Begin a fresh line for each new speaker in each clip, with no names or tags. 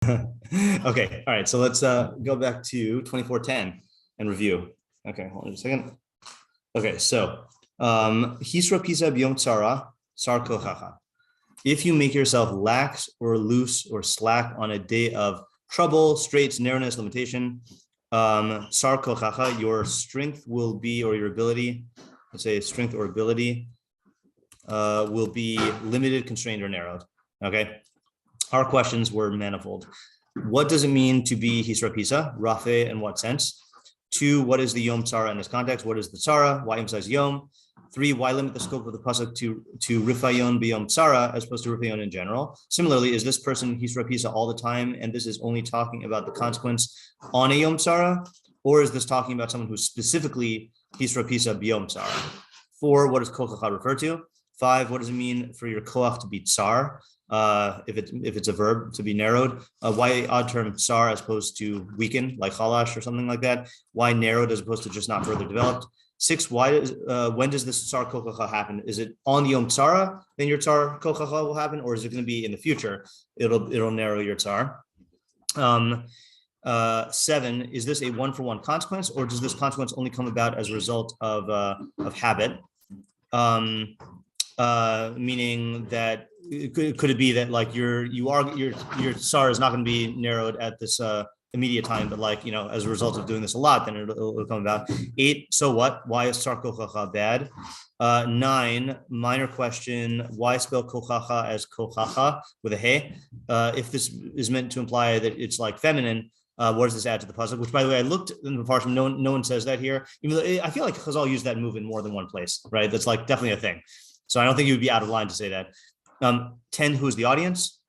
Okay, all right. So let's go back to 24:10 and review. Okay, hold on a second. Okay, so Hisra Pisa Biyom Tsara Sar Kochacha. If you make yourself lax or loose or slack on a day of trouble, straits, narrowness, limitation, Sar Kochacha, your strength will be, or your ability, let's say strength or ability, will be limited, constrained, or narrowed. Okay. Our questions were manifold. What does it mean to be Hisra Pisa? Rafe, in what sense? 2, what is the Yom Tzara in this context? What is the Tzara? Why emphasize Yom? 3, why limit the scope of the pasuk to Rifayon B'Yom Tzara as opposed to Rifayon in general? Similarly, is this person Hisra Pisa all the time, and this is only talking about the consequence on a Yom Tzara? Or is this talking about someone who's specifically Hisra Pisa B'Yom Tzara? 4, what does Kochacha refer to? 5, what does it mean for your koach to be tsar? If it's a verb to be narrowed, why odd term tsar as opposed to weaken, like chalash or something like that? Why narrowed as opposed to just not further developed? 6, when does this tsar kochacha happen? Is it on Yom Tzara, then your tsar kochacha will happen, or is it going to be in the future? It'll narrow your tsar. 7, is this a 1-for-1 consequence, or does this consequence only come about as a result of habit? Meaning that could it be that like your tsar is not going to be narrowed at this immediate time, but like, as a result of doing this a lot, then it'll come about. 8, so what? Why is tsar kochacha bad? 9, minor question, why spell kochacha as kochacha with a hey? If this is meant to imply that it's like feminine, what does this add to the pasuk? Which, by the way, I looked in the parsha. No one says that here. Even though I feel like Chazal used that move in more than one place, right? That's like definitely a thing. So I don't think you would be out of line to say that. 10, who is the audience?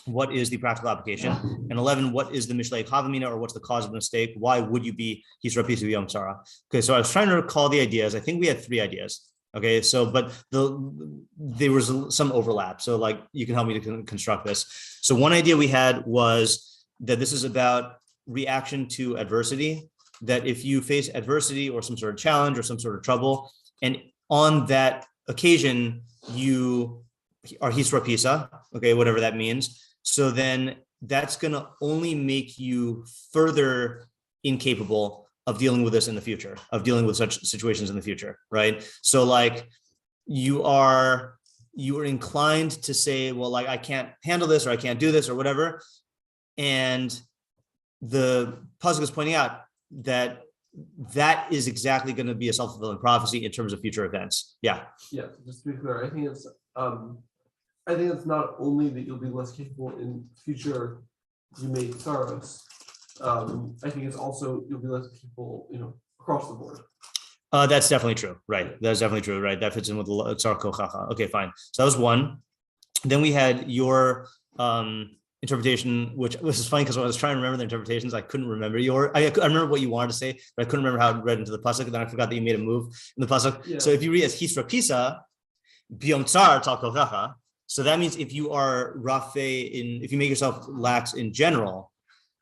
What is the practical application? And 11, what is the Mishlei Havamina, or what's the cause of the mistake? Why would you be Hisra Pisa B'Yom Tzara? Okay, so I was trying to recall the ideas. I think we had 3 ideas. Okay, so but there was some overlap. So like you can help me to construct this. So one idea we had was that this is about reaction to adversity. That if you face adversity or some sort of challenge or some sort of trouble, and on that occasion you are Hisra Pisa, okay, whatever that means. So then that's going to only make you further incapable of dealing with this in the future, of dealing with such situations in the future, right? So like you are inclined to say, well, like I can't handle this, or I can't do this, or whatever. And the pasuk is pointing out that is exactly going to be a self-fulfilling prophecy in terms of future events. Yeah,
just to be clear, I think it's not only that you'll be less capable in future you may sorrows. I think it's also you'll be less capable, across the board.
That's definitely true, right? That's definitely true, right? That fits in with the tsar kochacha. Okay, fine. So that was one. Then we had your interpretation, which is funny because when I was trying to remember the interpretations, I couldn't remember I remember what you wanted to say, but I couldn't remember how it read into the pasuk. And then I forgot that you made a move in the pasuk. Yeah. So if you read as Hisra Pisa B'Yom Tzar Tal Kochacha, so that means if you are rafe if you make yourself lax in general,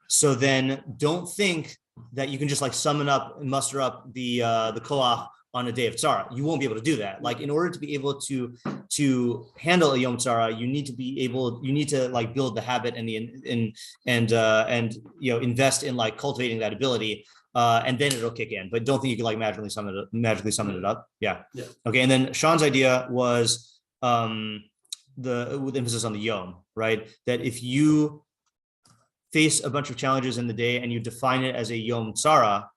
so then don't think that you can just like summon up and muster up the koach on a day of tzara. You won't be able to do that. Like in order to be able to handle a yom tzara, you need to like build the habit and invest in like cultivating that ability, and then it'll kick in. But don't think you can like magically summon it up. Yeah. Okay. And then Sean's idea was with emphasis on the yom, right? That if you face a bunch of challenges in the day and you define it as a yom tzara,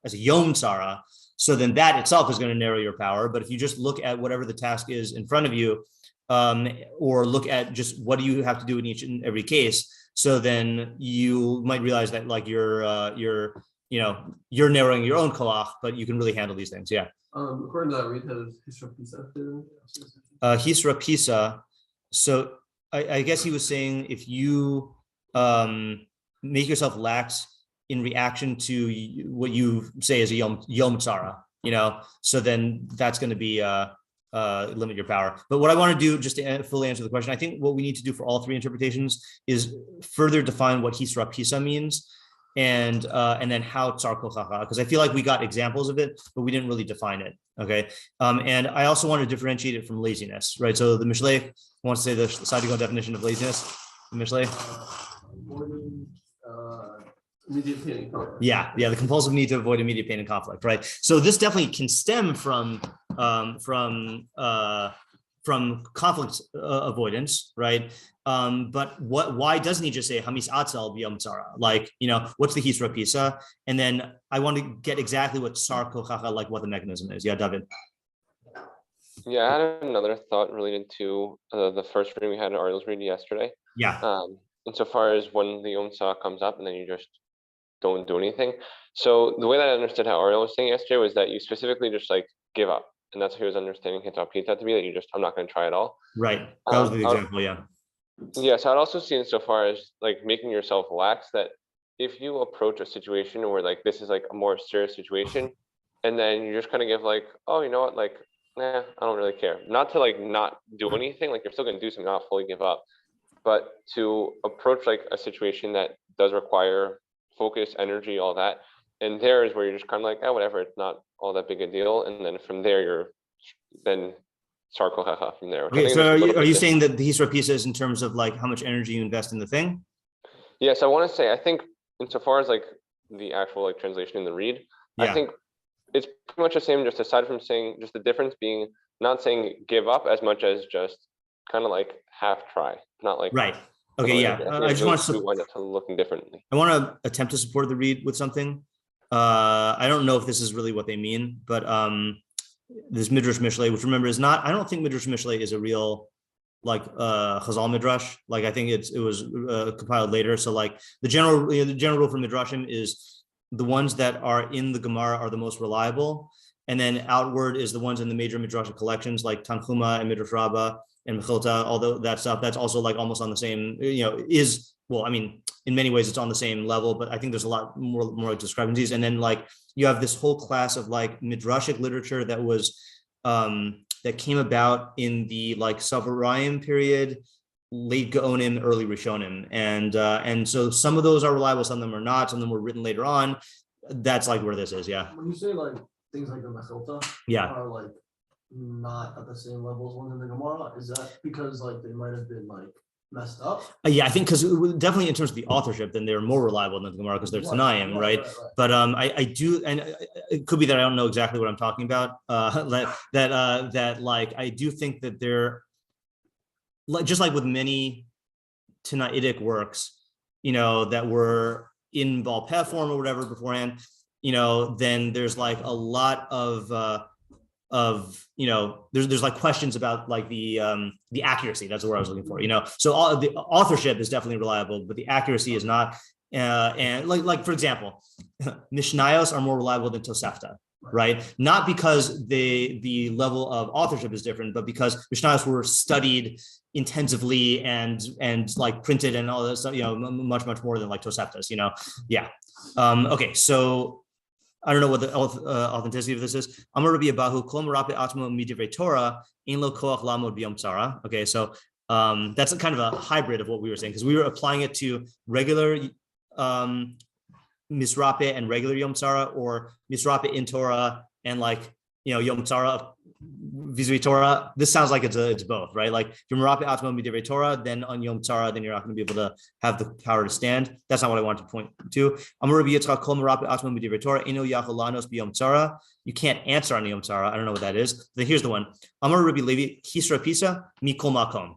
so then that itself is going to narrow your power. But if you just look at whatever the task is in front of you, or look at just what do you have to do in each and every case, so then you might realize that like you're narrowing your own koach, but you can really handle these things. Yeah.
According to that, read that as Hisra Pisa.
Hisra Pisa. So I guess he was saying if you make yourself lax in reaction to what you say is a yom tzara, so then that's going to be limit your power. But what I want to do, just to fully answer the question, I think what we need to do for all 3 interpretations is further define what Hisra Pisa means, and then how tsar kochacha, because I feel like we got examples of it, but we didn't really define it. Okay, and I also want to differentiate it from laziness, right? So the Mishlei wants to say the Sadigo definition of laziness. The Mishlei.
avoiding immediate pain and conflict.
Yeah, the compulsive need to avoid immediate pain and conflict, right? So this definitely can stem from conflict avoidance, right? But why doesn't he just say hamis atzel b'yom tzara? Like, what's the hisra pisa? And then I want to get exactly what sar kochacha, like what the mechanism is. Yeah, David.
Yeah, I had another thought related to the first reading we had in Ariel's reading yesterday.
Yeah.
Insofar as when the Yom Tzah comes up and then you just don't do anything. So the way that I understood how Ariel was saying yesterday was that you specifically just like give up. And that's what he was understanding Hitzah Pizza to be, that you just, I'm not going to try at all.
Right. That was the example, yeah.
Yeah, so I'd also see insofar as like making yourself lax, that if you approach a situation where like this is like a more serious situation, and then you just kind of give like, oh, you know what, like, nah, I don't really care. Not to like not do anything, like you're still going to do something, not fully give up, but to approach like a situation that does require focus, energy, all that. And there is where you're just kind of like, oh, whatever, it's not all that big a deal. And then from there, you're then sarkohaha from there.
Okay, so are you saying that the hisra pisa is in terms of like how much energy you invest in the thing?
Yes, I want to say, I think insofar as like the actual like translation in the read, yeah. I think it's pretty much the same, just aside from saying, just the difference being not saying give up as much as just kind of like half try, not like
right. Okay, yeah. I just want to
wind up looking differently.
I want to attempt to support the read with something. I don't know if this is really what they mean, but this Midrash Mishlei, which remember is not, I don't think Midrash Mishlei is a real like Chazal Midrash. Like I think it was compiled later. So like the general rule for Midrashim is the ones that are in the Gemara are the most reliable, and then outward is the ones in the major Midrashic collections like Tanchuma and Midrash Rabbah and Mechilta. Although that stuff that's also like almost on the same, well, I mean, in many ways it's on the same level, but I think there's a lot more discrepancies. And then like you have this whole class of like midrashic literature that was that came about in the like Savarayim period, late Gaonim, early Rishonim, and so some of those are reliable, some of them are not, some of them were written later on. That's like where this is, yeah.
When you say like things like the Mechilta,
yeah,
are like not at the same level as ones in the Gemara, is that because like they might have been like messed up?
Yeah, I think because definitely in terms of the authorship, then they're more reliable than the Gemara because they're Tanaim, right? But I do, and it could be that I don't know exactly what I'm talking about. That like I do think that they're like just like with many Tanaitic works, that were in Baal Peh form or whatever beforehand, then there's like a lot of there's like questions about like the accuracy. That's the word I was looking for. So all the authorship is definitely reliable, but the accuracy is not. And like for example, Mishnayos are more reliable than Tosefta, right? Not because the level of authorship is different, but because Mishnayos were studied intensively and like printed and all that stuff. Much more than like Toseftas. Yeah. Okay, so. I don't know what the authenticity of this is. Amar Rabbi Abahu, Kol Merape Atmo Midivrei Torah, Ein Lo Koach Lamod B'Yom Tzara. Okay, so that's a kind of a hybrid of what we were saying because we were applying it to regular Misrape and regular Yom Tzara, or Misrape in Torah and like Yom Tzara vis-a-vis Torah. This sounds like it's both, right? Like if you're Merape Atmo Midivrei Torah, then on Yom Tzara, then you're not going to be able to have the power to stand. That's not what I wanted to point to. Amar Rabbi Yitzchak Kol Merape Atmo Midivrei Torah Eno Yachol Lanos B'Yom Tzara. You can't answer on Yom Tzara. I don't know what that is. Then here's the one. Amar Rabbi Levi Hisra Pisa Mikol Makom.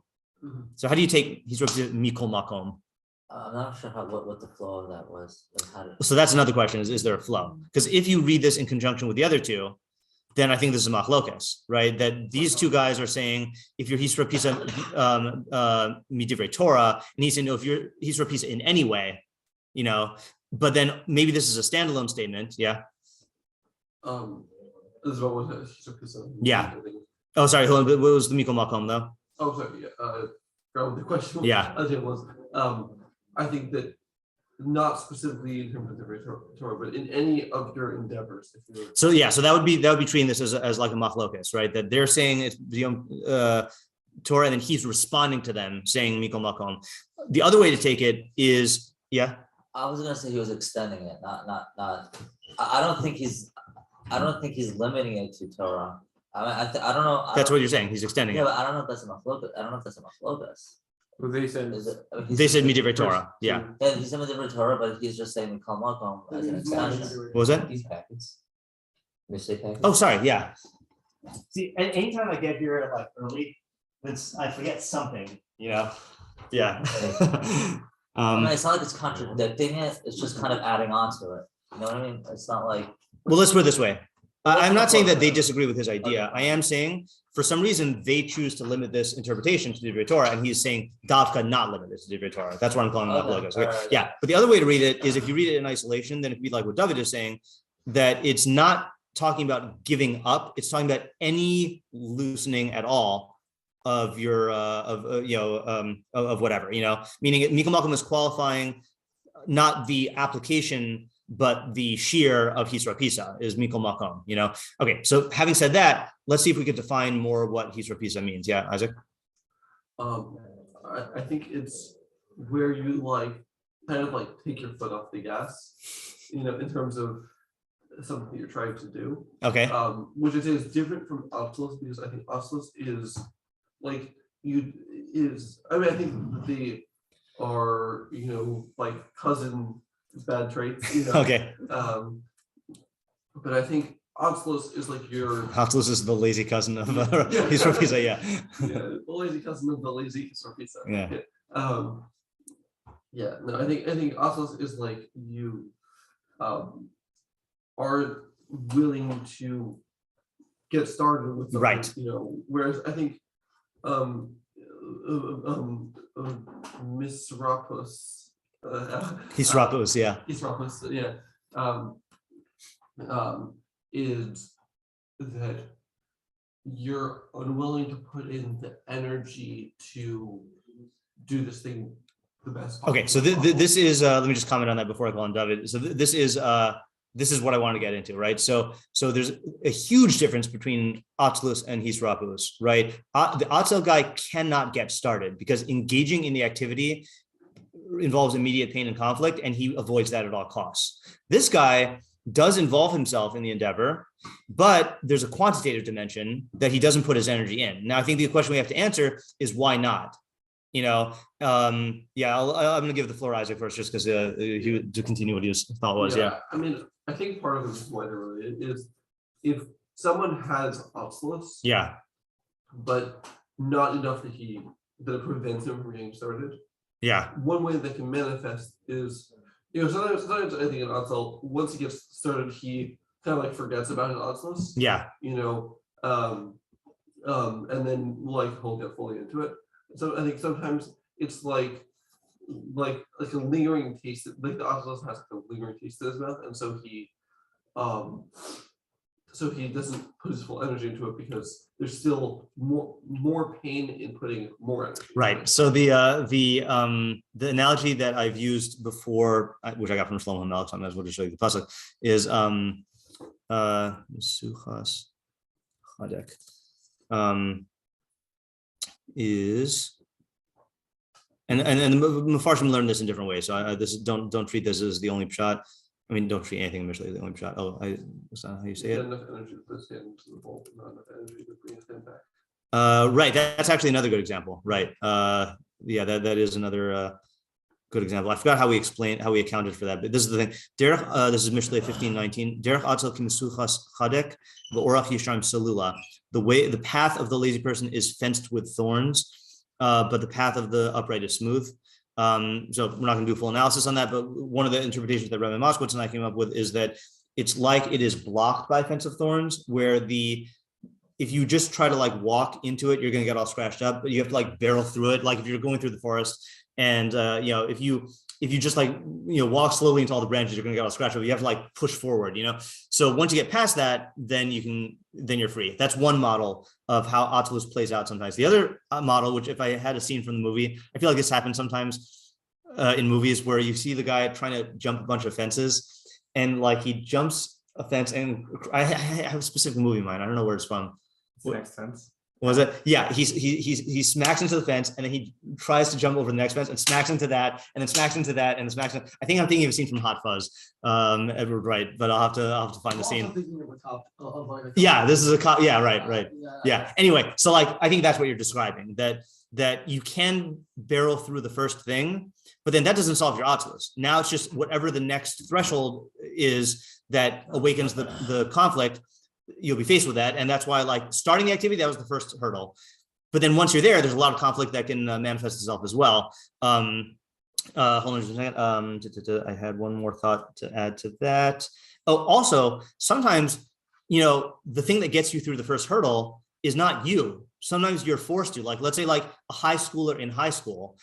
So how do you take Hisra Pisa Mikol Makom?
I'm not sure what the flow of that was.
So that's another question: is there a flow? Because if you read this in conjunction with the other two, then I think this is machlokas, right? That these two guys are saying if you're hisra pisa midivrei Torah, and he's saying no, if you're hisra pisa in any way, but then maybe this is a standalone statement, yeah.
This is what was it? Hisra pisa.
Yeah. Oh, sorry. Hold on. What was the mikol makom though?
Oh, sorry. Yeah. The question.
Yeah.
I think it was. I think that. Not specifically in terms of the Torah, but in any of your endeavors.
So that would be treating this as like a machlokas, right? That they're saying it's Torah, and then he's responding to them saying mikol makom. The other way to take it is, yeah.
I was gonna say he was extending it, not. I don't think he's limiting it to Torah. I mean, I don't know.
That's what you're saying. He's extending it.
Yeah, but I don't know if that's a machlokas.
Well, they said
Is it? I mean,
They said Midivre Torah. Yeah.
Yeah, he's in a different Torah, but he's just saying Mikol Makom as an extension.
What was that?
These packets. Mishlei packets.
Oh, sorry. Yeah. See, anytime I get here like early, I forget something. Yeah.
I mean, it's not like it's contradicting it. It's just kind of adding on to it. You know what I mean? It's not like.
Well, let's put it this way. I'm not saying that they disagree with his idea. I am saying for some reason they choose to limit this interpretation to the Divrei Torah, and he's saying Davka not limit it to the Divrei Torah. That's what I'm calling that logos. Okay?
Right.
Yeah, but the other way to read it is if you read it in isolation, then it could be like what David is saying, that it's not talking about giving up. It's talking about any loosening at all of your of whatever, meaning Mikol Makom is qualifying not the application but the shiur of Hisra Pisa is Mikol Makom, Okay, so having said that, let's see if we could define more what Hisra Pisa means. Yeah, Isaac?
I think it's where you kind of take your foot off the gas, in terms of something you're trying to do.
Okay.
Which I say is different from Oculus, because I think Oculus is I think they are, cousin bad traits,
Okay.
But I think Oculus is your
Oculus is the lazy cousin of Hisra Pisa, yeah.
the lazy cousin of the lazy Hisra Pisa.
Yeah.
No, I think Oculus is you are willing to get started with something,
Right.
Whereas I think Misrapus
Hisrapus, yeah.
Hisrapus, yeah, is that you're unwilling to put in the energy to do this thing the best possible.
Okay, so this is let me just comment on that before I call on David. So this is what I want to get into, right? So there's a huge difference between Atzlus and Hisrapus, right? The Atzel guy cannot get started because engaging in the activity involves immediate pain and conflict, and he avoids that at all costs. This guy does involve himself in the endeavor, but there's a quantitative dimension that he doesn't put his energy in. Now, I think the question we have to answer is why not? I'm going to give the floor Isaac first, just because to continue what his thought was. Yeah.
I mean, I think part of the reason why they're related is if someone has Oculus,
Yeah.
but not enough that it prevents him from getting started.
Yeah.
One way that can manifest is, sometimes I think an Oculus, once he gets started, he kind of forgets about his Oculus.
Yeah.
And then he'll get fully into it. So I think sometimes it's like a lingering taste, the Oculus has a lingering taste in his mouth, and so he doesn't put his full energy into it because there's still more pain in putting more energy.
Right. So the analogy that I've used before, which I got from Shlomo Melech, so I might as well just show you the pasuk, is Suchas Chadek. Is and the Mefarshim learn this in different ways. So don't treat this as the only shot. I mean, don't treat anything in Mishlei as the only shot. That's not how you say it.
Enough energy to put his hand into the bowl, not enough energy to bring his hand back.
Right. That's actually another good example. Right. That is another good example. I forgot how we accounted for that, but this is the thing. This is Mishlei 15:19. Derech atzel kimisuchas chadek v'orach yisham salula. The path of the lazy person is fenced with thorns, but the path of the upright is smooth. So we're not going to do full analysis on that, but one of the interpretations that Rabbi Moskowitz and I came up with is that it's like it is blocked by a fence of thorns, where if you just try to walk into it, you're going to get all scratched up, but you have to barrel through it. Like if you're going through the forest and if you just walk slowly into all the branches, you're going to get all scratched up. You have to push forward, So once you get past that, then you're free. That's one model of how Atzilus plays out sometimes. The other model, which if I had a scene from the movie, I feel like this happens sometimes in movies where you see the guy trying to jump a bunch of fences and he jumps a fence, and I have a specific movie in mind. I don't know where it's from.
Next fence.
Was it? Yeah, he smacks into the fence, and then he tries to jump over the next fence and smacks into that, and then smacks into that, and smacks into, I think I'm thinking of a scene from Hot Fuzz, Edward Wright, but I'll have to find the scene. Yeah, this is a cop. Yeah, right. Yeah. Anyway, so I think that's what you're describing. That that you can barrel through the first thing, but then that doesn't solve your atzilus. Now it's just whatever the next threshold is that awakens the conflict, you'll be faced with that. And that's why like starting the activity, that was the first hurdle. But then once you're there, there's a lot of conflict that can manifest itself as well. Hold on just a second. I had one more thought to add to that. Oh, also, sometimes, the thing that gets you through the first hurdle is not you. Sometimes you're forced to, like, let's say like a high schooler in high school.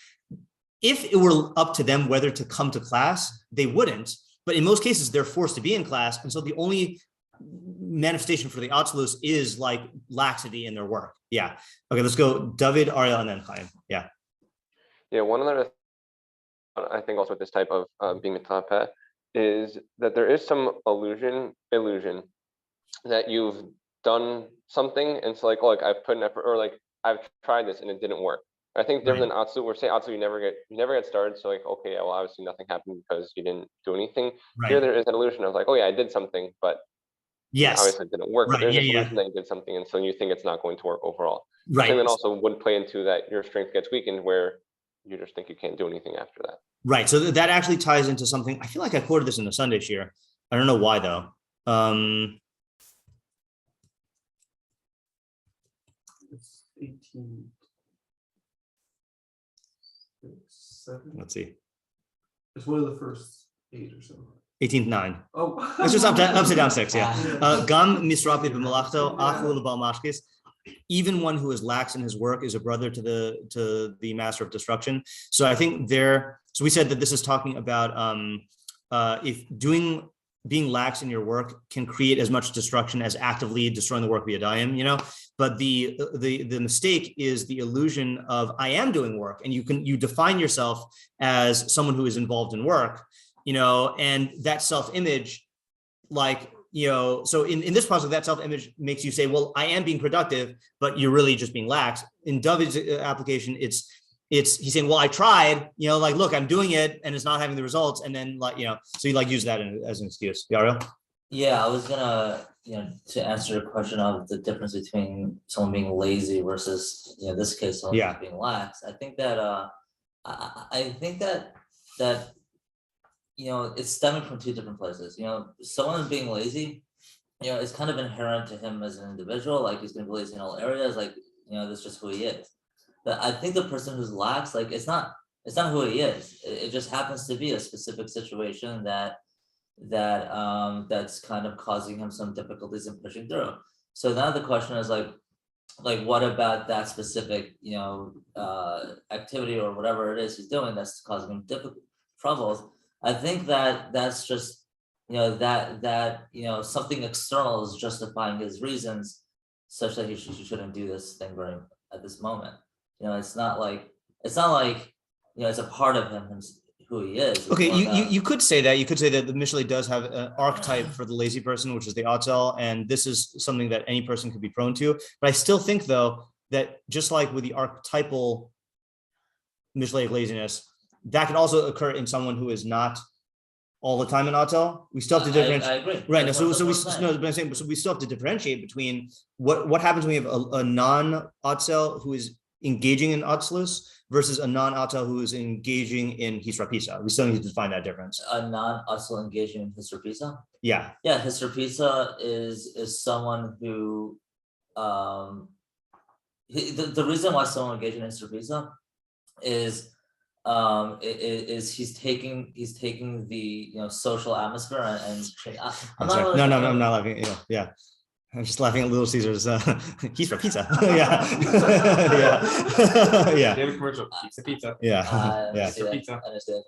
If it were up to them whether to come to class, they wouldn't. But in most cases, they're forced to be in class. And so the only manifestation for the Atzilus is like laxity in their work. Yeah. Okay, let's go David, Ariel, and then Chaim. Yeah.
Yeah, one other I think also with this type of being mitapeh is that there is some illusion that you've done something and it's like, oh, like I've put an effort, or like I've tried this and it didn't work. I think different than Atsu, where say Atsu, you never get started. So like, okay, well, obviously nothing happened because you didn't do anything.
Right.
Here there is an illusion of like, oh yeah, I did something, but obviously it didn't work.
Right.
But there's this illusion that you did something, and so you think it's not going to work overall.
Right.
And then also would play into that your strength gets weakened, where you just think you can't do anything after that.
Right. So that actually ties into something. I feel like I quoted this in the Sunday shiur. I don't know why though.
It's 18. 7.
Let's see.
It's one of the first 8 or so.
18th 9.
Oh,
It's just upside down 6. Yeah. Gam misrapi b'malachto achul bal mashkis. Even one who is lax in his work is a brother to the master of destruction. So I think so we said that this is talking about if being lax in your work can create as much destruction as actively destroying the work via Dayim, but the mistake is the illusion of I am doing work, and you define yourself as someone who is involved in work, and that self-image, like, so in this pasuk, that self-image makes you say, well, I am being productive, but you're really just being lax. In David's application, he's saying, well, I tried, like, look, I'm doing it and it's not having the results. And then so you use that as an excuse. Ariel?
Yeah, I was gonna, to answer your question of the difference between someone being lazy versus, this case, someone being lax. I think that, it's stemming from two different places. Someone being lazy, it's kind of inherent to him as an individual. Like, he's gonna be lazy in all areas. Like, that's just who he is. But I think the person who's lax, like, it's not who he is. It just happens to be a specific situation that's kind of causing him some difficulties in pushing through. So now the question is like what about that specific activity or whatever it is he's doing that's causing him troubles? I think that's just something external is justifying his reasons such that he shouldn't do this thing at this moment. It's not like it's a part of him who he is.
Okay, you could say that. You could say that the Mishlei does have an archetype for the lazy person, which is the Atzel, and this is something that any person could be prone to. But I still think, though, that just like with the archetypal Mishlei of laziness, that could also occur in someone who is not all the time an Atzel. We still have to differentiate.
I agree.
Right. No, so we still have to differentiate between what happens when we have a non-Atzel who is engaging in Atzlus versus a non-Atzel who is engaging in Hisrapisa. We still need to define that difference.
A non-Atzel engaging in Hisrapisa?
Yeah.
Yeah, Hisrapisa is someone who the reason why someone engaging in Hisrapisa is he's taking the social atmosphere and
I'm not laughing. Yeah. I'm just laughing at Little Caesar's. He's for pizza. Yeah. Yeah.
Daily commercial. Pizza, pizza.
Yeah.
I understand.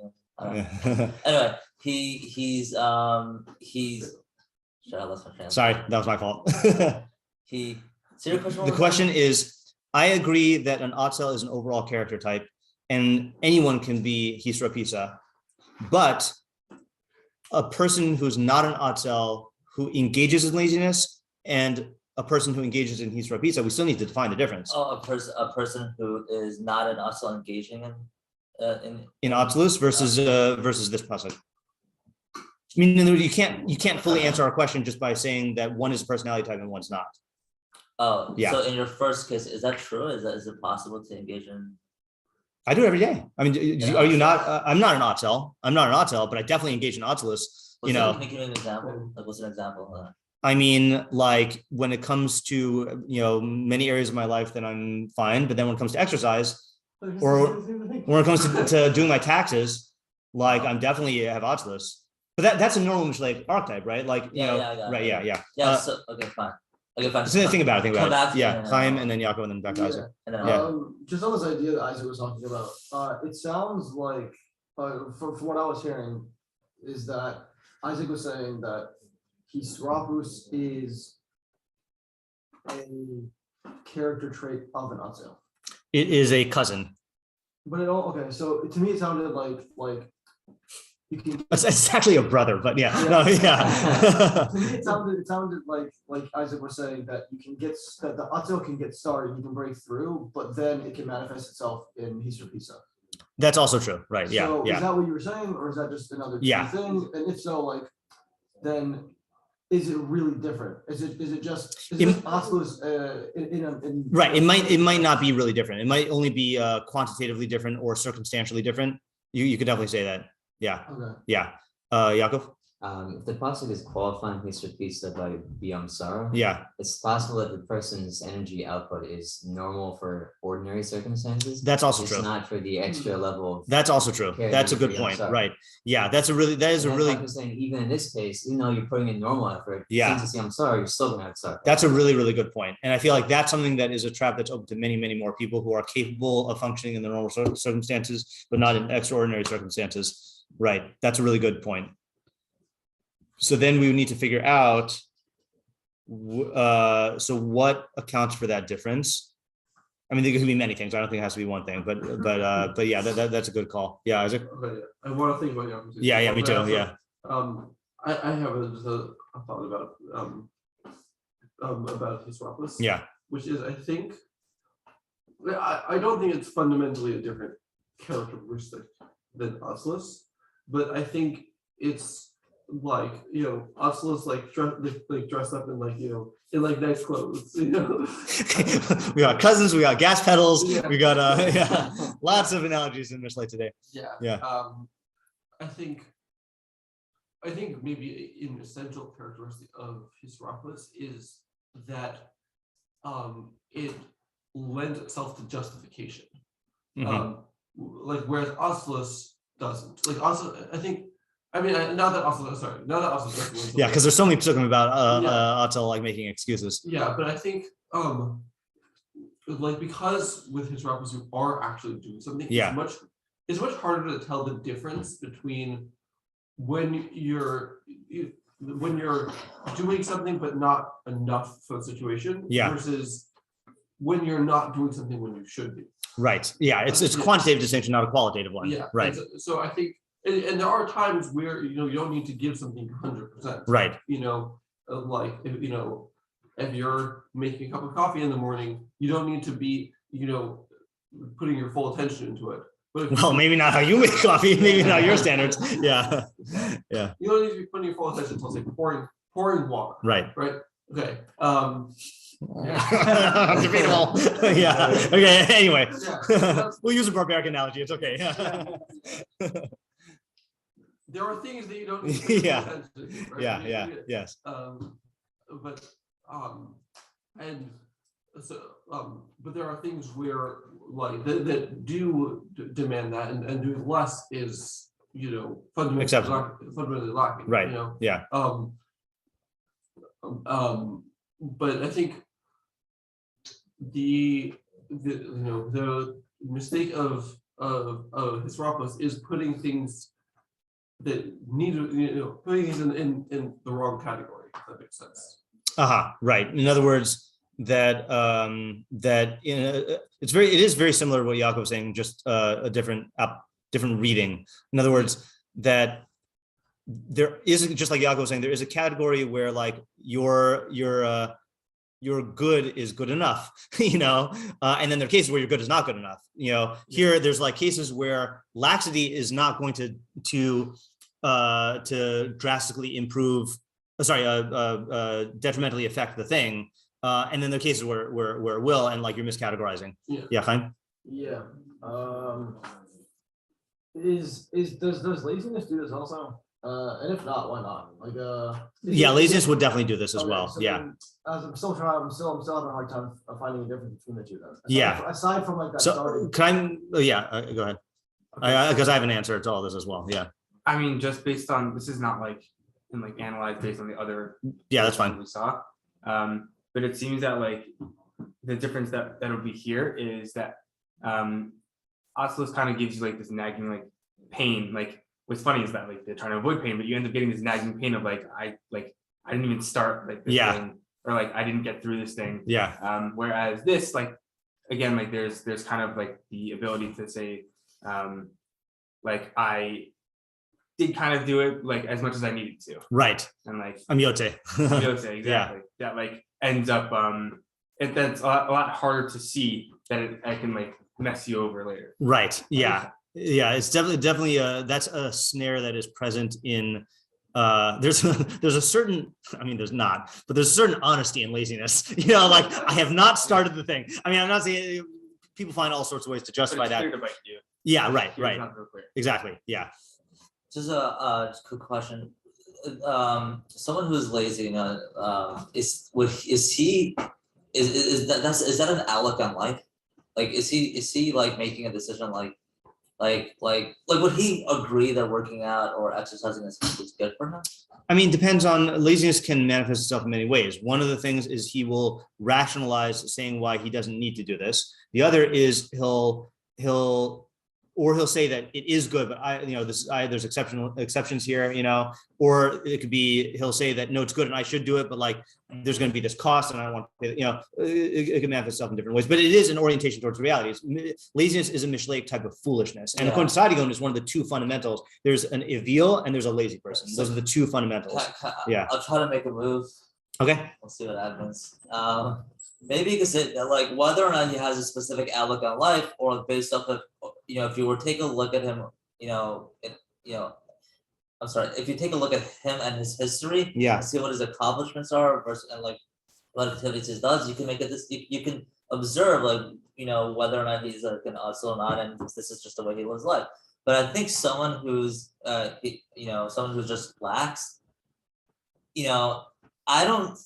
Anyway, he's. Sorry, I lost my train.
Sorry, that was my fault.
The
question is, I agree that an Atzel is an overall character type, and anyone can be Hisra Pisa, but a person who's not an Atzel who engages in laziness and a person who engages in Hisra Pisa, we still need to define the difference.
Oh, a person who is not an Atzel engaging
in Atzlus versus this pasuk. I mean, you can't fully answer our question just by saying that one is a personality type and one's not.
Oh,
Yeah.
so in your first case, is that true? Is it possible to engage in?
I do it every day. I mean,
Yeah.
are you not? I'm not an Otzel. I'm not an Otzel, but I definitely engage in Otzelus.
Can you give me an example? Like, what's an example of that?
I mean, like when it comes to, many areas of my life that I'm fine, but then when it comes to exercise, or when it comes to doing my taxes, like I'm definitely have Otzelus. But that's a normal Mishlei archetype, right? Like, right, yeah.
Yeah, so, okay, fine.
So think about it.
Come back to
Yeah,
it,
Chaim and then Yaakov and then back to Isaac.
And then,
Yeah.
Just on this idea that Isaac was talking about, it sounds like, from what I was hearing, is that Isaac was saying that Hisrapus is a character trait of an Atzel.
It is a cousin.
But okay, so to me it sounded like you can.
It's actually a brother, but yeah.
Yeah.
No, yeah.
To me it sounded like Isaac was saying that that the Atzel can get started, you can break through, but then it can manifest itself in Hisrapisa.
That's also true, right? Yeah,
So
yeah.
is that what you were saying, or is that just another thing? And if so, then is it really different? Is it just Atzelus in
Right. It might not be really different. It might only be quantitatively different or circumstantially different. You could definitely say that. Yeah.
Okay.
Yeah. Yaakov?
If the pasuk is qualifying Hisrapisa by Biyam Sarah,
Yeah.
it's possible that the person's energy output is normal for ordinary circumstances.
That's also
It's
true.
not for the extra level.
That's also true.
Carrying
That's a good
Biyam
point.
Sarah.
Right. Yeah. That is a really
I'm saying even in this case, even though you're putting in normal effort,
Yeah.
since it's Yam Sarah, you're still gonna have Sarah.
That's a really good point. And I feel like that's something that is a trap that's open to many more people who are capable of functioning in the normal circumstances, but not in extraordinary circumstances. Right. That's a really good point. So then we would need to figure out, so what accounts for that difference? I mean, there could be many things. I don't think it has to be one thing, but yeah, that's a good call. Yeah, Isaac.
Okay, yeah. I want to think about your
Yeah, me too.
Also,
Yeah.
I have just a thought about Hisrapus.
Yeah.
Which is, I think, I don't think it's fundamentally a different characteristic than Atzelus, but I think it's Atzelus dressed up in in nice clothes, We
got cousins, we got gas pedals,
Yeah.
we got lots of analogies in Mishlei today.
Yeah.
Yeah.
I think maybe an essential characteristic of Hisrapus is that it lends itself to justification.
Mhm.
Whereas Atzelus doesn't. I think. I mean, not that Atzelus doesn't.
Yeah, because there's so many talking about
Yeah.
Atzel making excuses.
Yeah, but I think because with Hisrapus you are actually doing something.
Yeah.
It's much harder to tell the difference between when you're doing something but not enough for the situation.
Yeah.
Versus when you're not doing something when you should be.
Right. Yeah, it's
Yeah.
quantitative distinction, not a qualitative one.
Yeah.
Right.
And so I think, and there are times where you don't need to give something 100%.
Right.
If you're making a cup of coffee in the morning, you don't need to be putting your full attention into it. But
Well, maybe not how you make coffee, maybe not your standards. Yeah. Yeah.
you don't need to be putting your full attention until say pouring water.
Right.
Right. Okay.
Debatable. Yeah. Okay. Anyway,
Yeah.
we'll use a barbaric analogy. It's okay.
There are things that you don't need to pay
Yeah.
attention to, right?
Yeah. Yes.
But there are things where that do demand that, and doing less is fundamentally
Acceptable.
fundamentally lacking.
Right. Yeah.
But I think the mistake of Hisrapus is putting things that need putting these in the wrong category, if that makes sense.
Right. In other words, it is very similar to what Yaakov was saying, just a different reading. In other words, that there is, just like Yaakov was saying, there is a category where your good is good enough, and then there are cases where your good is not good enough. Here there's cases where laxity is not going to drastically improve, detrimentally affect the thing. And then the cases where it will, and like you're miscategorizing. Yeah, Chaim?
Yeah. Does laziness do this also? And if not, why not?
Laziness would definitely do this as well.
So
Yeah.
then, as I'm still having a hard time of finding a difference between the two then. Aside from like that
So
starting.
can I? Go ahead. Because I have an answer to all this as well. Yeah.
I mean, just based on, this is not like analyzed based on the other.
Yeah, that's fine.
We saw, but it seems that like the difference that'll be here is that oscillus kind of gives you like this nagging like pain. Like what's funny is that like they're trying to avoid pain, but you end up getting this nagging pain of like I didn't even start like this thing, or like I didn't get through this thing.
Yeah.
Whereas this, like again, like there's kind of like the ability to say like I did kind of do it like as much as I needed to.
Right.
And like
I'm Yote.
exactly. That like ends up that's a lot harder to see that I can like mess you over later.
Right. Yeah. Yeah. It's definitely that's a snare that is present in there's a certain, I mean, there's not, but there's a certain honesty in laziness. Like I have not started the thing. I mean, I'm not saying people find all sorts of ways to justify that. Yeah. Right. Exactly. Yeah.
Just a quick question. Someone who is lazy, is that an outlook on life? Like, is he like making a decision like would he agree that working out or exercising is good for him?
I mean, depends on, laziness can manifest itself in many ways. One of the things is he will rationalize saying why he doesn't need to do this. The other is he'll say that it is good, but there's exceptions here, or it could be, he'll say that, no, it's good and I should do it, but like, there's going to be this cost and I don't want to pay, it can manifest itself in different ways, but it is an orientation towards reality. Laziness is a Mishlei type of foolishness. And according to Sadigon, is one of the two fundamentals. There's an avil and there's a lazy person. Those are the two fundamentals. Yeah.
I'll try to make a move.
Okay.
We'll see what happens. Maybe because like whether or not he has a specific outlook on life, or based off of, if you were to take a look at him, if you take a look at him and his history, and see what his accomplishments are versus and like what activities he does, you can make it you can observe whether or not he's like an asshole or not, and this is just the way he lives life. But I think someone who's someone who's just lax, I don't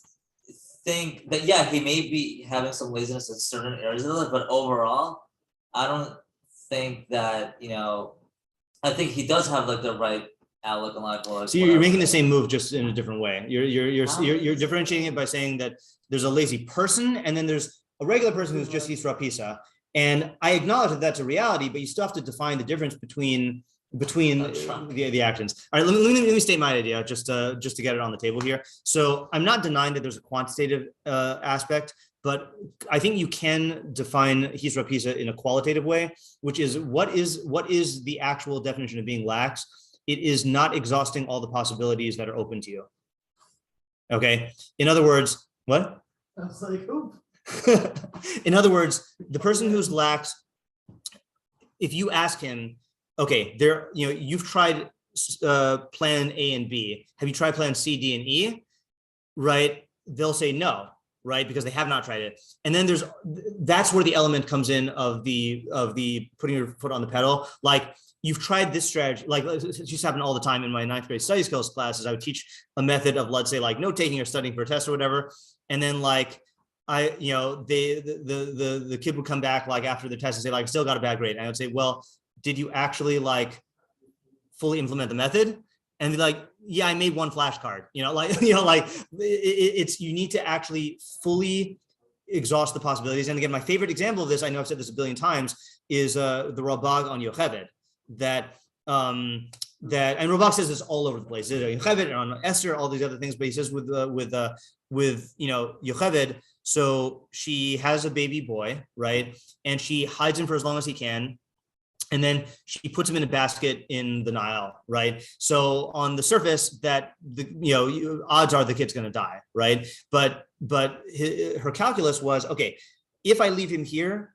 think that he may be having some laziness in certain areas of life, but overall, I don't think that I think he does have like the right outlook on life.
So you're making the same move just in a different way. You're differentiating it by saying that there's a lazy person and then there's a regular person who's just Yisra Pisa. And I acknowledge that that's a reality, but you still have to define the difference between the actions. All right, let me state my idea just to get it on the table here. So I'm not denying that there's a quantitative aspect, but I think you can define Yisra Pisa in a qualitative way, which is what is the actual definition of being lax? It is not exhausting all the possibilities that are open to you. Okay. In other words, what?
That's like, oop.
In other words, the person who's lax, if you ask him, okay, you've tried plan A and B. Have you tried plan C, D, and E? Right? They'll say no, right? Because they have not tried it. And then that's where the element comes in of the putting your foot on the pedal. Like, you've tried this strategy, like it used to happen all the time in my 9th grade study skills classes. I would teach a method of, let's say, like note taking or studying for a test or whatever. And then like the kid would come back like after the test and say like, still got a bad grade. And I would say, well, did you actually like fully implement the method? And be like, yeah, I made one flashcard, it's, you need to actually fully exhaust the possibilities. And again, my favorite example of this, I know I've said this a billion times, is the Rambam on Yocheved. And Rambam says this all over the place. Yocheved, on Esther, all these other things, but he says with Yocheved, so she has a baby boy, right? And she hides him for as long as he can. And then she puts him in a basket in the Nile, right? So on the surface, that odds are the kid's going to die, right? But her calculus was, okay, if I leave him here,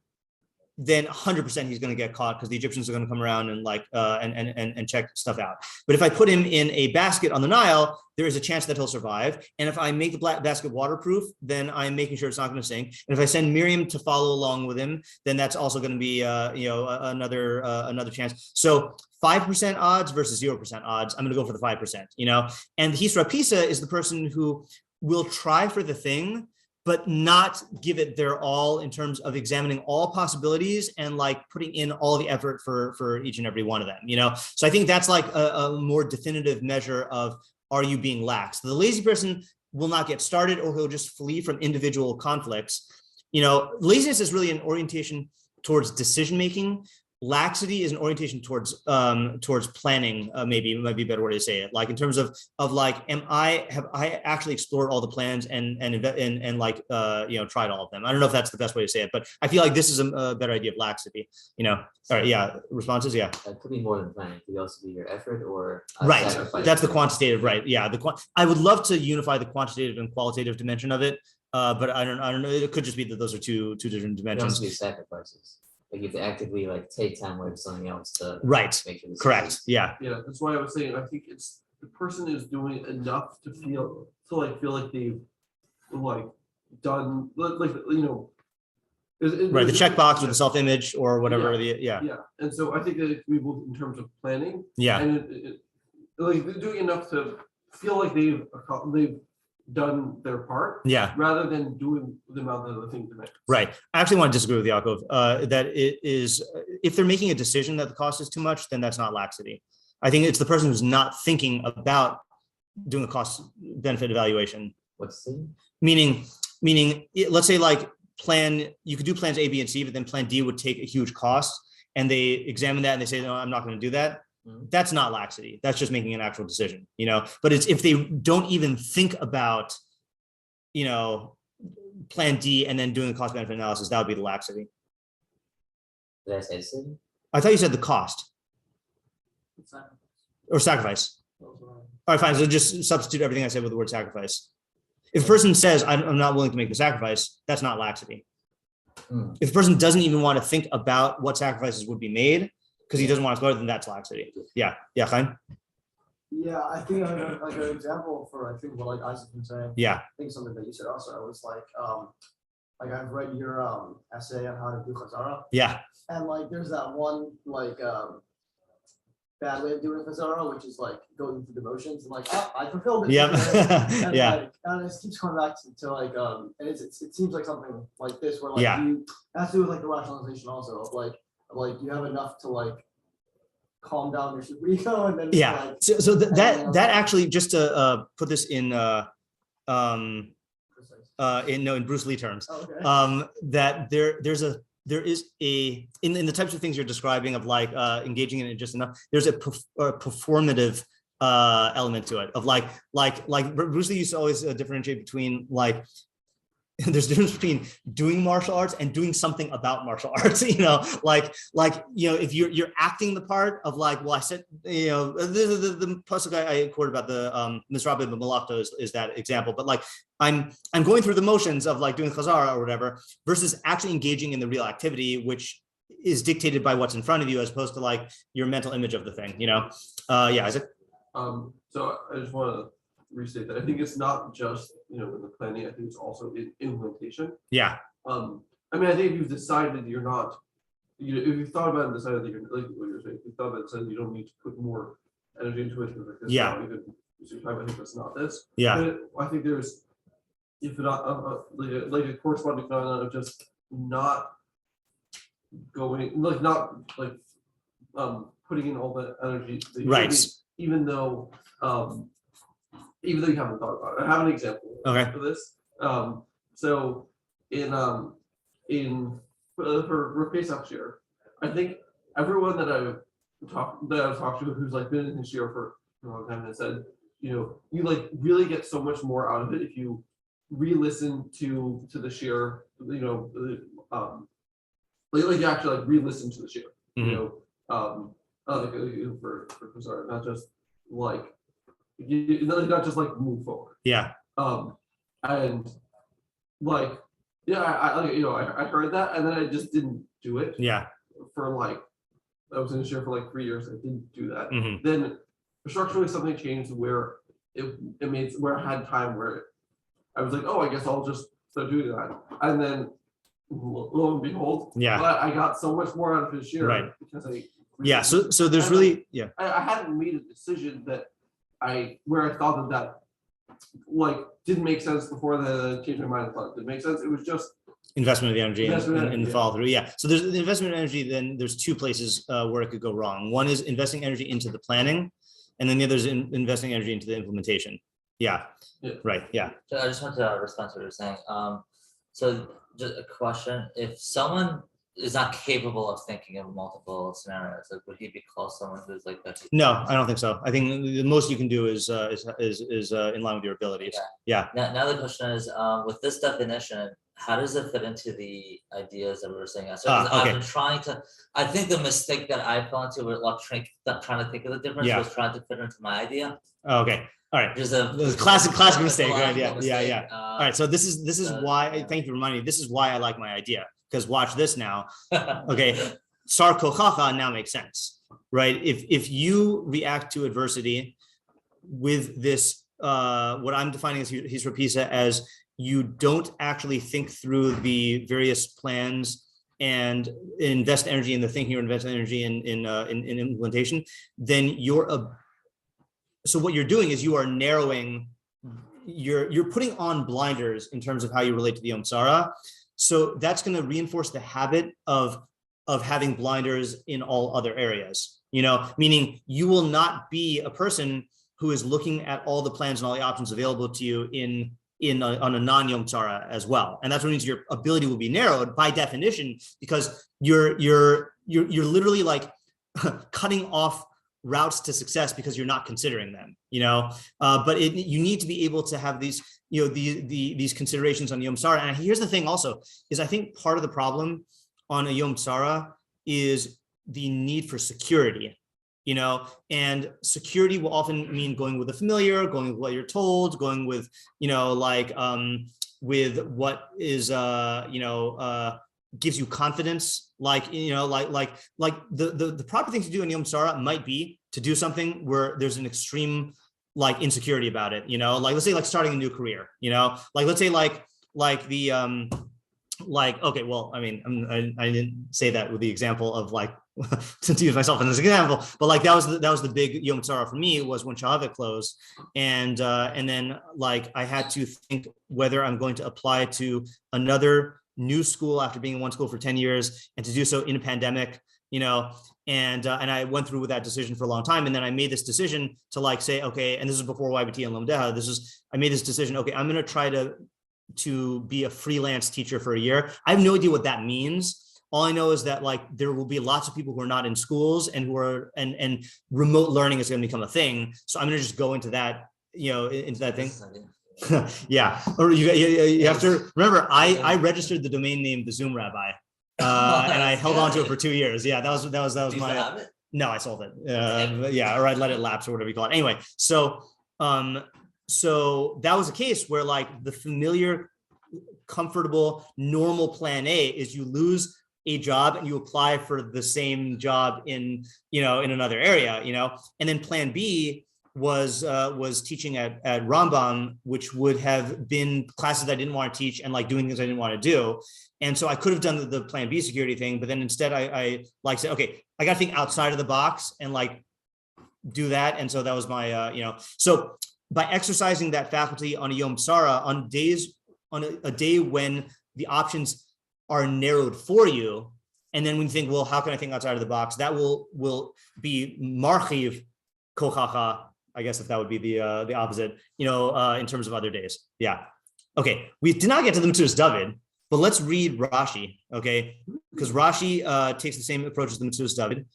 then 100% he's going to get caught because the Egyptians are going to come around and and check stuff out. But if I put him in a basket on the Nile, there is a chance that he'll survive. And if I make the basket waterproof, then I'm making sure it's not going to sink. And if I send Miriam to follow along with him, then that's also going to be, another chance. So 5% odds versus 0% odds. I'm going to go for the 5%, and Hisra Pisa is the person who will try for the thing, but not give it their all in terms of examining all possibilities and like putting in all the effort for each and every one of them, So I think that's like a more definitive measure of, are you being lax? The lazy person will not get started, or he'll just flee from individual conflicts. Laziness is really an orientation towards decision-making. Laxity is an orientation towards planning. Maybe it might be a better way to say it. Like in terms of like, have I actually explored all the plans and tried all of them? I don't know if that's the best way to say it, but I feel like this is a better idea of laxity. All right, yeah. Responses, yeah.
That could be more than planning. It could also be your effort or
right.
sacrifice.
That's the quantitative, right? Yeah. I would love to unify the quantitative and qualitative dimension of it, but I don't know. It could just be that those are two different
It
dimensions.
also be sacrifices. Like you have to actively like take time away from something else to
right.
make sure this
Correct. Yeah.
Yeah, that's why I was saying, I think it's the person is doing enough to feel like they've like done right,
the checkbox with the self-image or whatever.
Yeah, and so I think that it can be both in terms of planning.
Yeah.
And like they're doing enough to feel like they've done their part.
Yeah.
Rather than doing the amount of the thing demands.
Right. I actually want to disagree with Yaakov that it is, if they're making a decision that the cost is too much, then that's not laxity. I think it's the person who's not thinking about doing a cost benefit evaluation.
What's the
Meaning, let's say like you could do plans A, B, and C, but then plan D would take a huge cost, and they examine that and they say, no, I'm not going to do that. That's not laxity. That's just making an actual decision, but it's if they don't even think about, plan D and then doing the cost benefit analysis, that would be the laxity.
Did I say decision?
I thought you said the cost or sacrifice. All right, fine. So just substitute everything I said with the word sacrifice. If a person says, I'm not willing to make the sacrifice, that's not laxity. If the person doesn't even want to think about what sacrifices would be made, because he doesn't want to explore, then that's laxity. Yeah, Chaim?
Yeah, I think like an example for what like Isaac's been saying.
Yeah.
I think something that you said also was like I've read your essay on how to do chazara.
Yeah.
And like there's that one bad way of doing chazara, which is like going through the motions and like, I fulfilled it.
Yeah.
And,
yeah.
Like, and it keeps coming back to like and it seems like something like this where like
Yeah.
you has to do with like the rationalization also of like you have enough to like calm down your super ego and then
yeah.
like,
So that actually, just to put this in Bruce Lee terms, that there is in the types of things you're describing of like engaging in it just enough, there's a performative element to it of like Bruce Lee used to always differentiate between like, there's a difference between doing martial arts and doing something about martial arts, if you're acting the part of like, well, I said, the pasuk I quoted about the Misrabbe Malachto is that example, but like I'm going through the motions of like doing chazara or whatever versus actually engaging in the real activity, which is dictated by what's in front of you as opposed to like your mental image of the thing, Yeah, Isaac?
So I just want to restate that I think it's not just in the planning. I think it's also in implementation.
Yeah.
I mean, I think if you've decided you're not, if you've thought about it and decided that you're like what you're saying, if you thought about it and decided you don't need to put more energy into it,
yeah.
I think that's not this.
Yeah.
But I think there's if not like a corresponding phenomenon of just not going putting in all the energy that you
right
need, even though you haven't thought about it. I have an example for this. So for Pesach shiur, I think everyone that I've talked to who's like been in his shiur for a long time has said, you like really get so much more out of it if you re-listen to the shiur, like you actually like re-listen to the shiur, for sorry, not just like not just like move forward.
Yeah.
And like, yeah, I heard that and then I just didn't do it.
Yeah.
For like, I was in a shiur for like 3 years. I didn't do that.
Mm-hmm.
Then structurally something changed where it made where I had time where I was like, oh, I guess I'll just start doing that. And then lo and behold, I got so much more out of his shiur because
so there's really
I hadn't made a decision that I thought that like didn't make sense before the change my mind. I thought it didn't make sense. It was just
investment of the energy and the follow through. So there's the investment of energy. Then there's two places where it could go wrong. One is investing energy into the planning, and then the other is investing energy into the implementation. Right.
So I just want to respond to what you're saying. So just a question: if someone is not capable of thinking of multiple scenarios, like would he be called someone who's like that?
No, I don't think so. I think the most you can do is in line with your abilities. Now
the question is, with this definition, how does it fit into the ideas that we were saying? I've been trying to. I think the mistake that I fell into with trying to think of the difference was trying to fit into my idea.
Okay. All right.
There's a
classic mistake, right? Yeah. All right. So this is why. Thank you for reminding me. This is why I like my idea. Because watch this now. Okay, sar kochacha now makes sense, right? If you react to adversity with this, what I'm defining as hisra pisa as you don't actually think through the various plans and invest energy in the thinking or invest energy in implementation, then so what you're doing is you are narrowing. You're putting on blinders in terms of how you relate to the Yom Tzara. So that's going to reinforce the habit of having blinders in all other areas, meaning you will not be a person who is looking at all the plans and all the options available to you on a non-Yom Tzara as well. And that's what means your ability will be narrowed by definition, because you're literally like cutting off routes to success because you're not considering them, but you need to be able to have these, these considerations on Yom Tzara. And here's the thing also, is I think part of the problem on a Yom Tzara is the need for security, and security will often mean going with the familiar, going with what you're told, going with, with what is, gives you confidence, the proper thing to do in Yom Tzara might be to do something where there's an extreme insecurity about it, let's say starting a new career, let's say okay, well, I mean, I didn't say that with the example of to use myself as an example, but that was the big Yom Tzara for me, was when Shahavet closed, and then I had to think whether I'm going to apply to another new school after being in one school for 10 years and to do so in a pandemic, and I went through with that decision for a long time. And then I made this decision to say, okay, and this is before YBT and Lomdeha, I made this decision, okay, I'm going to try to be a freelance teacher for a year. I have no idea what that means. All I know is that there will be lots of people who are not in schools and who are, and remote learning is going to become a thing. So I'm going to just go into that, into that thing. Yeah. Or you have to remember, I registered the domain name, the Zoom Rabbi, and I held on to it for 2 years. Yeah. That was my, no, I sold it. Or I let it lapse or whatever you call it. Anyway. So that was a case where the familiar, comfortable, normal plan A is you lose a job and you apply for the same job in another area, and then plan B was teaching at Rambam, which would have been classes I didn't want to teach and doing things I didn't want to do. And so I could have done the plan B security thing, but then instead I said, okay, I got to think outside of the box and do that. And so that was my, so by exercising that faculty on a Yom Tzara, on a day when the options are narrowed for you, and then when you think, well, how can I think outside of the box? That will be marchiv kochacha, I guess, if that would be the opposite, in terms of other days. Yeah. Okay. We did not get to the Metzudas David, but let's read Rashi. Okay. Because Rashi takes the same approach as the Metzudas David.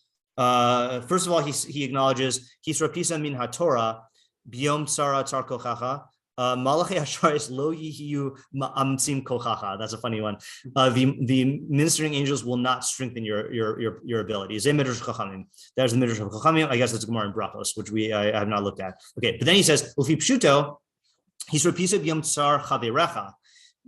First of all, he acknowledges hisra pisa min haTorah biyom tzara tzar kochacha. Malachi Hasharis lo yihiyu ma'amtzim kochacha. That's a funny one. The ministering angels will not strengthen your abilities. That is the midrash of Chachamim. I guess it's Gemara in Brachos, which I have not looked at. Okay, but then he says, "Ufi pshuto, hisra pisa b'yom tsar chaverecha."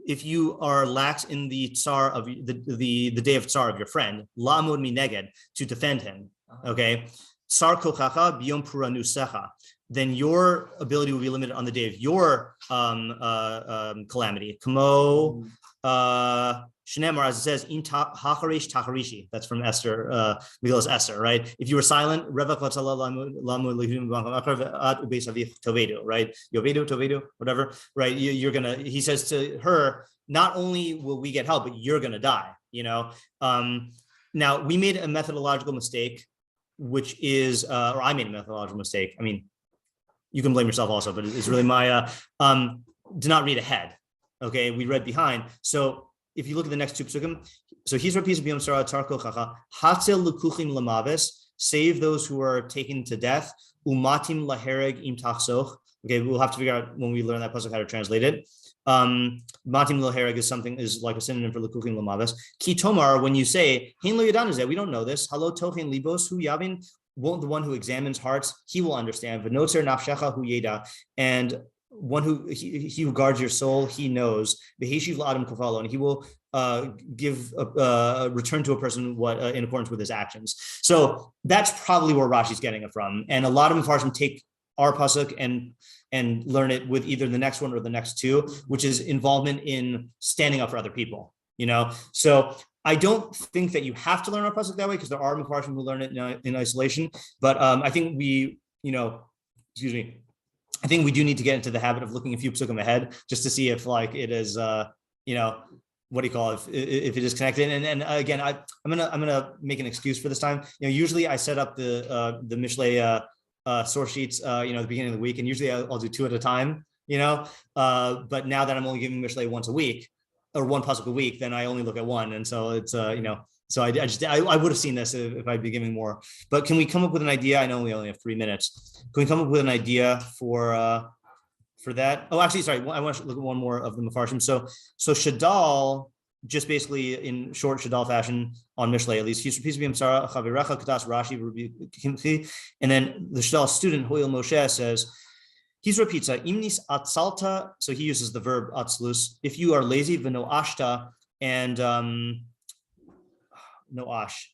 If you are lax in the tsar of the day of tsar of your friend, la'amod mineged, to defend him. Okay, tsar kochacha b'yom puranusecha. then your ability will be limited on the day of your calamity. Kamo Shnemar, as it says, in Hacharish Tacharishi. That's from Esther, Megillah's Esther, right? If you were silent, right? Yovedu, whatever, right? You're gonna. He says to her, not only will we get help, but you're gonna die. Now we made a methodological mistake, which is, or I made a methodological mistake. I mean, you can blame yourself also, but it's really my do not read ahead. Okay, we read behind. So if you look at the next two psukim, so he's repeats biyom sarah tarko chacha hatzil lukuchim lamaves, save those who are taken to death. Umatim lahereg im tachsoch. Okay, we'll have to figure out when we learn that pasuk how to translate it. Matim lahereg is like a synonym for lukuchim lamaves. Ki tomar, when you say hein lo yadan is that we don't know this. Halo tochen libos hu yavin. Won't the one who examines hearts, he will understand. But notzer nafshecha hu yeda, and one who he who guards your soul, he knows. V'heshiv la'adam kafalo, and he will give a return to a person what in accordance with his actions. So that's probably where Rashi's getting it from. And a lot of Mepharshim take our pasuk and learn it with either the next one or the next two, which is involvement in standing up for other people. So I don't think that you have to learn our pasuk that way, because there are Mepharshim who learn it in isolation. But I think I think we do need to get into the habit of looking a few psukim ahead, just to see if it is, what do you call it, if it is connected. And again, I'm gonna make an excuse for this time. Usually I set up the Mishlei source sheets, at the beginning of the week, and usually I'll do two at a time. But now that I'm only giving Mishlei once a week, or one pasuk a week, then I only look at one, and so it's So I would have seen this if I'd be giving more. But can we come up with an idea? I know we only have 3 minutes. Can we come up with an idea for that? Oh, actually, sorry. I want to look at one more of the Mefarshim. So Shadal, just basically in short Shadal fashion on Mishlei, at least, he's supposed to be Msara Chavirecha Kadas Rashi, and then the Shadal student Hoil Moshe says, he's repeats imnis atzalta. So he uses the verb atzlus. If you are lazy, v'no ashta, and no ash,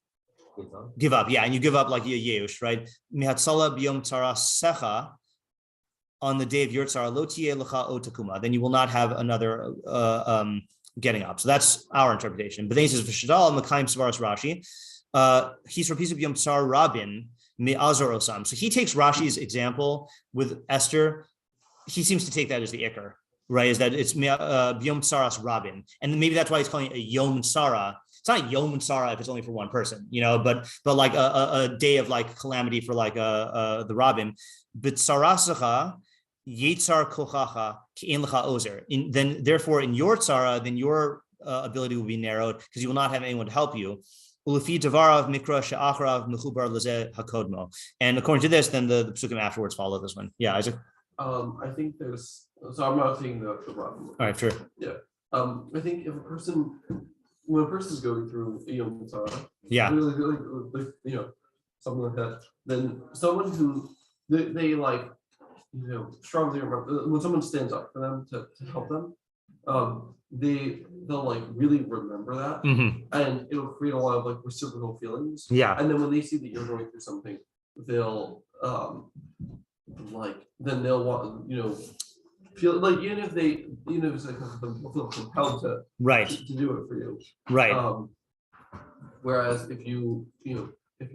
give up, yeah, and you give up like a yeush, right? Mihatzala biyom tzara secha, on the day of your tzara lo tiye lecha otakuma, then you will not have another getting up. So that's our interpretation. But then he says v'shadal mekayim svaras Rashi. He's repeats biyom tzara rabin me'azor osam. So he takes Rashi's example with Esther. He seems to take that as the ikar, right? Is that it's biyom tzaras rabin, and maybe that's why he's calling it a yom tzara. It's not Yom Tzara if it's only for one person, but like a day of like calamity for like the Rabbim. But Tzarasacha, Yetzar Kochacha, Ke'en Lecha Ozer. Then therefore in your Tzara, then your ability will be narrowed because you will not have anyone to help you. Ulefi Devarav Mikra She'achrav Mechubar Lezeh Hakodmo. And according to this, then the psukim afterwards follow this one. Yeah, Isaac.
I think there's. So I'm not seeing the Rabbim.
All right, sure.
Yeah. I think if when a person is going through a Yom Tzara,
yeah,
like, something like that, then someone who they like, strongly remember, when someone stands up for them to help them, they'll like really remember that, and it'll create a lot of like reciprocal feelings. Yeah, and then when they see that you're going through something, they'll then they'll want feel like even if it's like they'll feel compelled to do it for you. Right. Whereas if you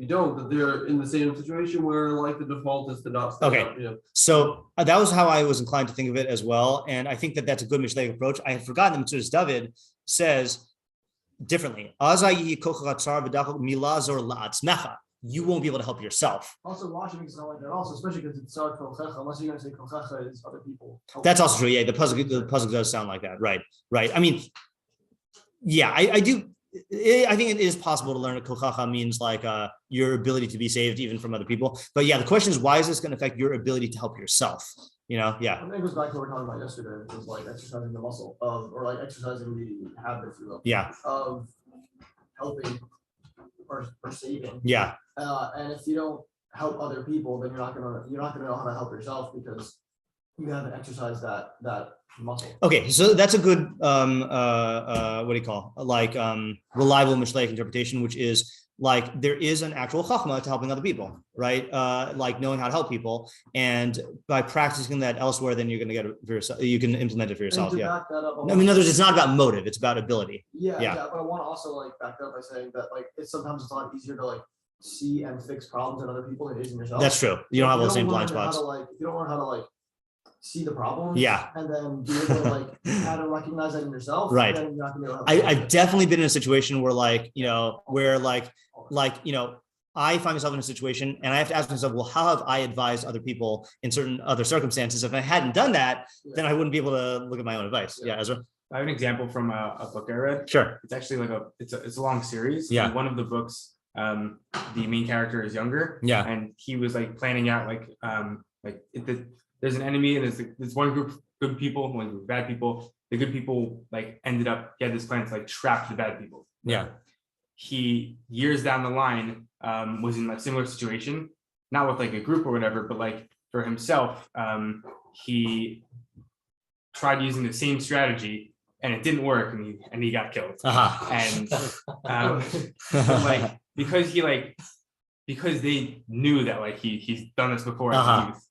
don't, that they're in the same situation where like the default is to not stand up,
So that was how I was inclined to think of it as well. And I think that that's a good Mishlei approach. I had forgotten that Metzudas David says differently. You won't be able to help yourself.
Also, Rashi makes it sound like that. Also, especially because it's Tzar Kolchecha, unless you're going to say Kolchecha is other people.
That's also true. Yeah, the pasuk does sound like that. Right. I mean, yeah, I do. I think it is possible to learn that Kolchecha means like your ability to be saved even from other people. But yeah, the question is, why is this going to affect your ability to help yourself? Yeah.
I think it goes back to what we were talking about yesterday. It was like exercising the muscle or like exercising the habit, if you will. Yeah. Of helping or saving. Yeah. And if you don't help other people, then you're not gonna know how to help yourself, because you haven't exercised that muscle.
Okay, so that's a good what do you call reliable Mishlei interpretation, which is like there is an actual chachma to helping other people, right? Like knowing how to help people, and by practicing that elsewhere, then you're going to get it for yourself. You can implement it for yourself. Yeah.
Back that up,
I mean, in other words, it's not about motive; it's about ability.
Yeah. But I want to also like back that up by saying that like sometimes it's a lot easier to like see and fix problems in other people than it is in yourself.
That's true. You don't have all the same blind spots.
If you don't learn how to like see the problem, and then be able to like how to recognize that in yourself,
right?
Then you're not gonna be able to
I've definitely been in a situation where I find myself in a situation and I have to ask myself, well, how have I advised other people in certain other circumstances? If I hadn't done that, then I wouldn't be able to look at my own advice. Yeah, Ezra.
I have an example from a book I read.
Sure.
It's actually like it's a long series.
Yeah.
In one of the books, the main character is younger.
Yeah.
And he was like planning out there's an enemy and there's one group of good people, one group of bad people. The good people like ended up, he had this plan to like trap the bad people.
Yeah.
He years down the line was in like similar situation, not with like a group or whatever, but like for himself, he tried using the same strategy and it didn't work and he got killed. And like because they knew that like he's done this before as youth,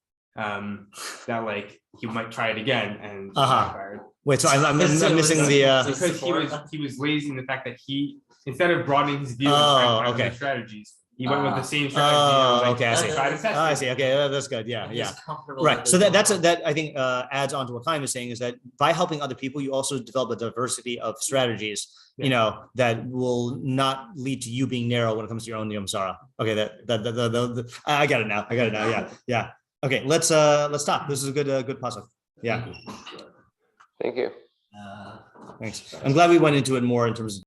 that like he might try it again and backfired.
Wait, so I'm missing the
because he was lazy in the fact that he, instead of broadening his view and trying to find other strategies, he went with the same strategy.
Okay, I see.
Try to test
I see. Okay, that's good. Yeah. Right. So that I think adds on to what Chaim is saying, is that by helping other people, you also develop a diversity of strategies, that will not lead to you being narrow when it comes to your own Yom Sarah. Okay, I got it now. Yeah. Okay, let's stop. This is a good pasuk. Yeah.
Thank you.
Thanks. I'm glad we went into it more in terms of